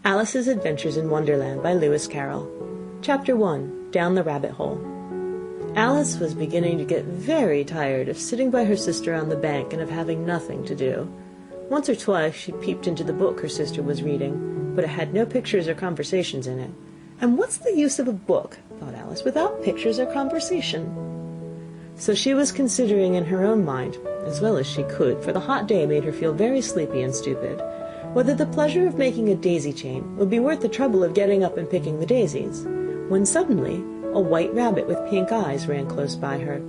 Alice's Adventures in Wonderland by Lewis Carroll. Chapter 1. Down the Rabbit Hole. Alice was beginning to get very tired of sitting by her sister on the bank and of having nothing to do. Once or twice she peeped into the book her sister was reading, but it had no pictures or conversations in it. And what's the use of a book, thought Alice, without pictures or conversation? So she was considering in her own mind, as well as she could, for the hot day made her feel very sleepy and stupid, whether the pleasure of making a daisy chain would be worth the trouble of getting up and picking the daisies, when suddenly a white rabbit with pink eyes ran close by her.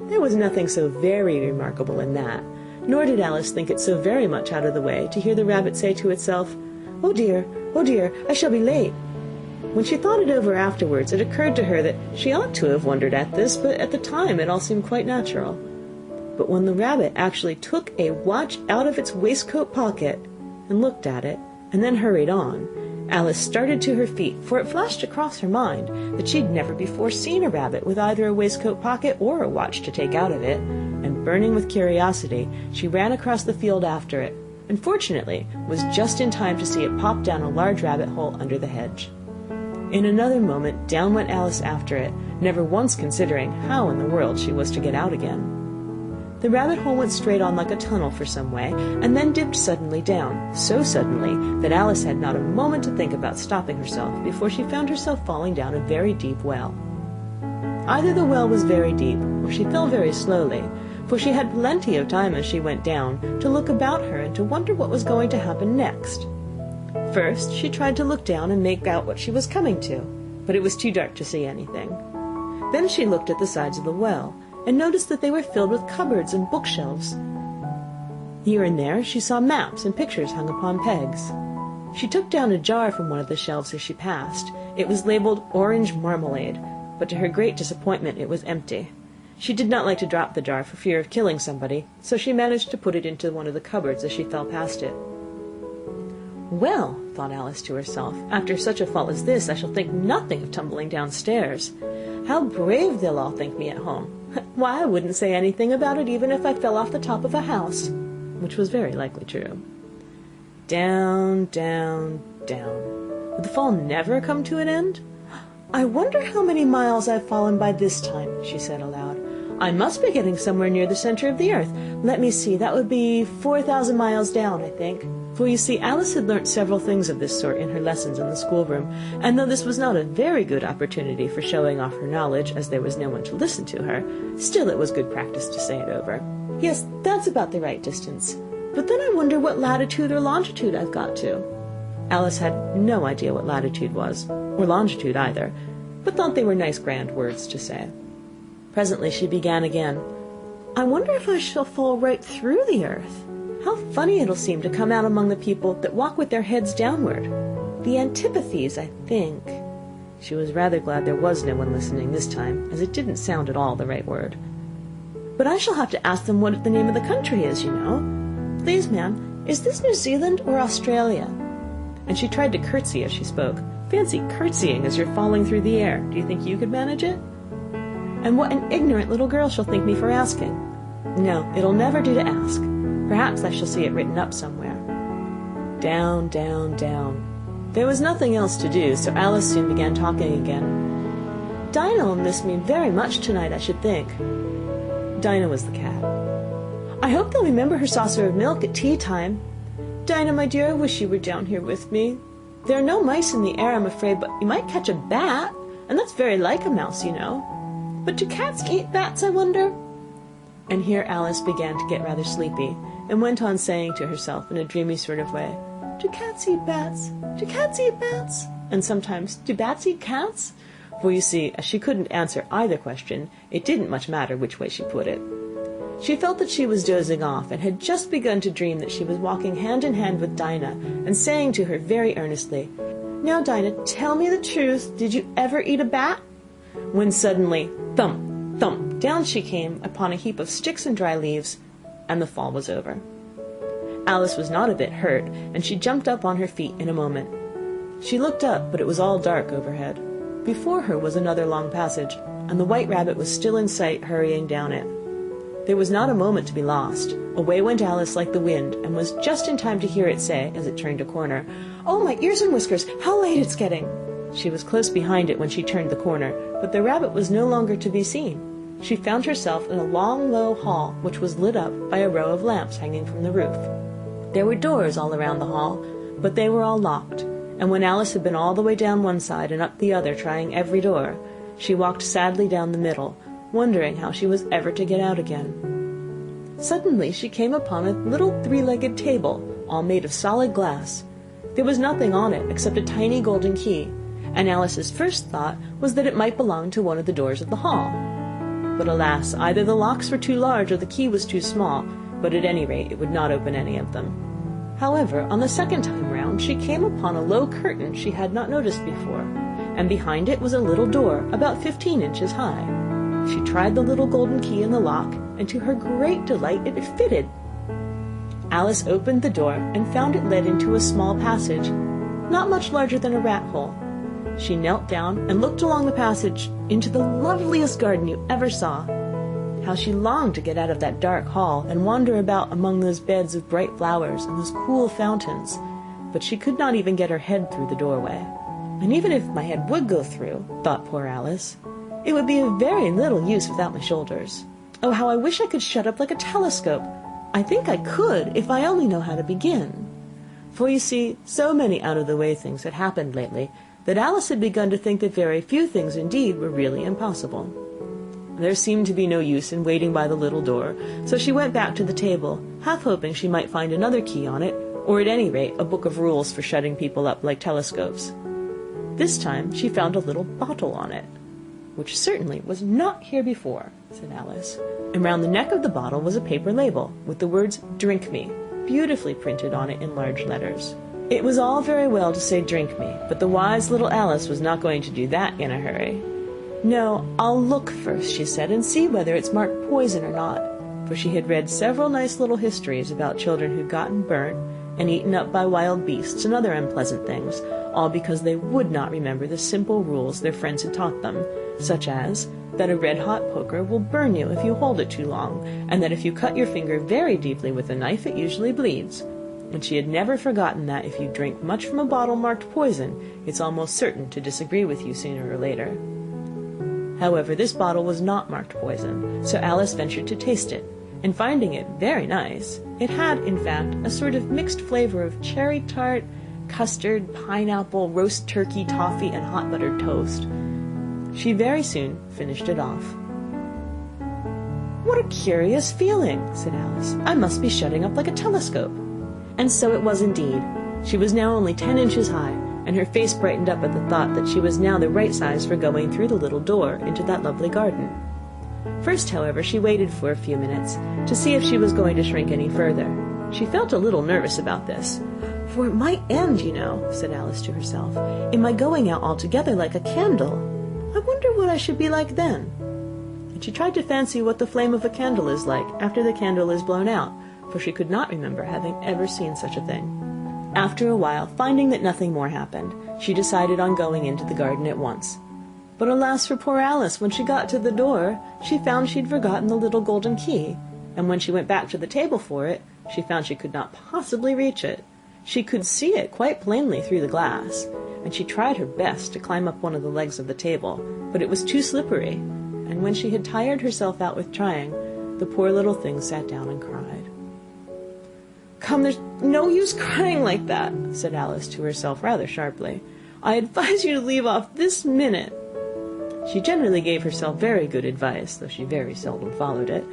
There was nothing so very remarkable in that, nor did Alice think it so very much out of the way to hear the rabbit say to itself, oh dear, I shall be late." When she thought it over afterwards, it occurred to her that she ought to have wondered at this, but at the time it all seemed quite natural. But when the rabbit actually took a watch out of its waistcoat pocket and looked at it, and then hurried on, Alice started to her feet, for it flashed across her mind that she'd never before seen a rabbit with either a waistcoat pocket or a watch to take out of it, and burning with curiosity, she ran across the field after it, and fortunately was just in time to see it pop down a large rabbit hole under the hedge. In another moment down went Alice after it, never once considering how in the world she was to get out again. The rabbit hole went straight on like a tunnel for some way, and then dipped suddenly down, so suddenly that Alice had not a moment to think about stopping herself before she found herself falling down a very deep well. Either the well was very deep, or she fell very slowly, for she had plenty of time as she went down to look about her and to wonder what was going to happen next. First she tried to look down and make out what she was coming to, but it was too dark to see anything. Then she looked at the sides of the well, and noticed that they were filled with cupboards and bookshelves. Here and there she saw maps and pictures hung upon pegs. She took down a jar from one of the shelves as she passed. It was labeled orange marmalade, but to her great disappointment it was empty. She did not like to drop the jar for fear of killing somebody, so she managed to put it into one of the cupboards as she fell past it. Well, thought Alice to herself, after such a fall as this I shall think nothing of tumbling downstairs. How brave they'll all think me at home. Why, I wouldn't say anything about it even if I fell off the top of a house, which was very likely true. Down, down, down. Would the fall never come to an end? I wonder how many miles I've fallen by this time, she said aloud. I must be getting somewhere near the center of the earth. Let me see, that would be 4,000 miles down, I think. For you see, Alice had learnt several things of this sort in her lessons in the schoolroom, and though this was not a very good opportunity for showing off her knowledge, as there was no one to listen to her, still it was good practice to say it over. Yes, that's about the right distance. But then I wonder what latitude or longitude I've got to. Alice had no idea what latitude was, or longitude either, but thought they were nice grand words to say. Presently she began again. I wonder if I shall fall right through the earth. How funny it'll seem to come out among the people that walk with their heads downward. The antipathies, I think. She was rather glad there was no one listening this time, as it didn't sound at all the right word. But I shall have to ask them what the name of the country is, you know. Please, ma'am, is this New Zealand or Australia? And she tried to curtsy as she spoke. Fancy curtsying as you're falling through the air. Do you think you could manage it? And what an ignorant little girl she'll think me for asking. No, it'll never do to ask. Perhaps I shall see it written up somewhere. Down, down, down. There was nothing else to do, so Alice soon began talking again. Dinah will miss me very much tonight, I should think. Dinah was the cat. I hope they'll remember her saucer of milk at tea time. Dinah, my dear, I wish you were down here with me. There are no mice in the air, I'm afraid, but you might catch a bat, and that's very like a mouse, you know. But do cats eat bats, I wonder? And here Alice began to get rather sleepy, and went on saying to herself in a dreamy sort of way, Do cats eat bats? Do cats eat bats? And sometimes, do bats eat cats? For you see, as she couldn't answer either question, it didn't much matter which way she put it. She felt that she was dozing off, and had just begun to dream that she was walking hand in hand with Dinah, and saying to her very earnestly, Now, Dinah, tell me the truth, did you ever eat a bat? When suddenly, thump, thump, down she came upon a heap of sticks and dry leaves, and the fall was over. Alice was not a bit hurt, and she jumped up on her feet in a moment. She looked up, but it was all dark overhead. Before her was another long passage, and the white rabbit was still in sight, hurrying down it. There was not a moment to be lost. Away went Alice like the wind, and was just in time to hear it say, as it turned a corner, "Oh, my ears and whiskers, how late it's getting!" She was close behind it when she turned the corner, but the rabbit was no longer to be seen. She found herself in a long, low hall, which was lit up by a row of lamps hanging from the roof. There were doors all around the hall, but they were all locked, and when Alice had been all the way down one side and up the other, trying every door, she walked sadly down the middle, wondering how she was ever to get out again. Suddenly she came upon a little three-legged table, all made of solid glass. There was nothing on it except a tiny golden key, and Alice's first thought was that it might belong to one of the doors of the hall. But alas, either the locks were too large or the key was too small, but at any rate it would not open any of them. However, on the second time round she came upon a low curtain she had not noticed before, and behind it was a little door about 15 inches high. She tried the little golden key in the lock, and to her great delight it fitted. Alice opened the door and found it led into a small passage, not much larger than a rat hole. She knelt down and looked along the passage into the loveliest garden you ever saw. How she longed to get out of that dark hall and wander about among those beds of bright flowers and those cool fountains, but she could not even get her head through the doorway. And even if my head would go through, thought poor Alice, it would be of very little use without my shoulders. Oh, how I wish I could shut up like a telescope! I think I could, if I only know how to begin. For you see, so many out-of-the-way things had happened lately, that Alice had begun to think that very few things indeed were really impossible. There seemed to be no use in waiting by the little door, so she went back to the table, half hoping she might find another key on it, or at any rate a book of rules for shutting people up like telescopes. This time she found a little bottle on it, which certainly was not here before, said Alice, and round the neck of the bottle was a paper label, with the words "Drink me" beautifully printed on it in large letters. It was all very well to say "drink me," but the wise little Alice was not going to do that in a hurry. "No, I'll look first," she said, "and see whether it's marked poison or not," for she had read several nice little histories about children who'd gotten burnt and eaten up by wild beasts and other unpleasant things, all because they would not remember the simple rules their friends had taught them, such as that a red-hot poker will burn you if you hold it too long, and that if you cut your finger very deeply with a knife it usually bleeds. And she had never forgotten that if you drink much from a bottle marked poison, it's almost certain to disagree with you sooner or later. However, this bottle was not marked poison, so Alice ventured to taste it, and finding it very nice, it had, in fact, a sort of mixed flavor of cherry tart, custard, pineapple, roast turkey, toffee, and hot buttered toast. She very soon finished it off. "What a curious feeling," said Alice. "I must be shutting up like a telescope." And so it was indeed. She was now only 10 inches high, and her face brightened up at the thought that she was now the right size for going through the little door into that lovely garden. First, however, she waited for a few minutes to see if she was going to shrink any further. She felt a little nervous about this, for it might end, you know, said Alice to herself, in my going out altogether like a candle. I wonder what I should be like then. And she tried to fancy what the flame of a candle is like after the candle is blown out, for she could not remember having ever seen such a thing. After a while, finding that nothing more happened, she decided on going into the garden at once. But alas for poor Alice, when she got to the door, she found she'd forgotten the little golden key, and when she went back to the table for it, she found she could not possibly reach it. She could see it quite plainly through the glass, and she tried her best to climb up one of the legs of the table, but it was too slippery, and when she had tired herself out with trying, the poor little thing sat down and cried. "Come, there's no use crying like that," said Alice to herself rather sharply. "I advise you to leave off this minute." She generally gave herself very good advice, though she very seldom followed it,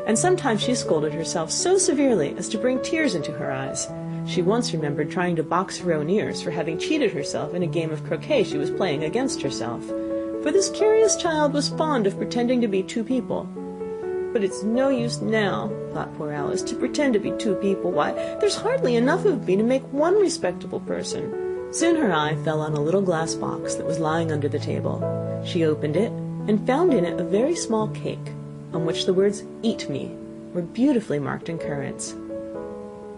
and sometimes she scolded herself so severely as to bring tears into her eyes. She once remembered trying to box her own ears for having cheated herself in a game of croquet she was playing against herself, for this curious child was fond of pretending to be two people. "But it's no use now," thought poor Alice, "to pretend to be two people. Why, there's hardly enough of me to make one respectable person." Soon her eye fell on a little glass box that was lying under the table. She opened it, and found in it a very small cake, on which the words "Eat me" were beautifully marked in currants.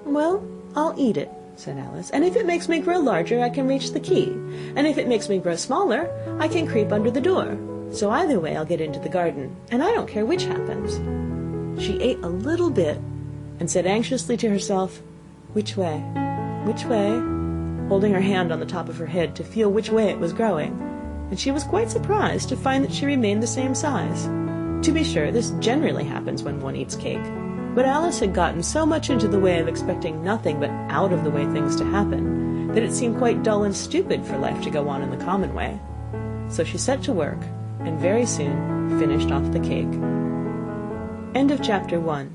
"Well, I'll eat it," said Alice, "and if it makes me grow larger, I can reach the key, and if it makes me grow smaller, I can creep under the door. So either way I'll get into the garden, and I don't care which happens." She ate a little bit, and said anxiously to herself, "Which way? Which way?" holding her hand on the top of her head to feel which way it was growing, and she was quite surprised to find that she remained the same size. To be sure, this generally happens when one eats cake, but Alice had gotten so much into the way of expecting nothing but out-of-the-way things to happen, that it seemed quite dull and stupid for life to go on in the common way. So she set to work, and very soon finished off the cake. End of chapter 1.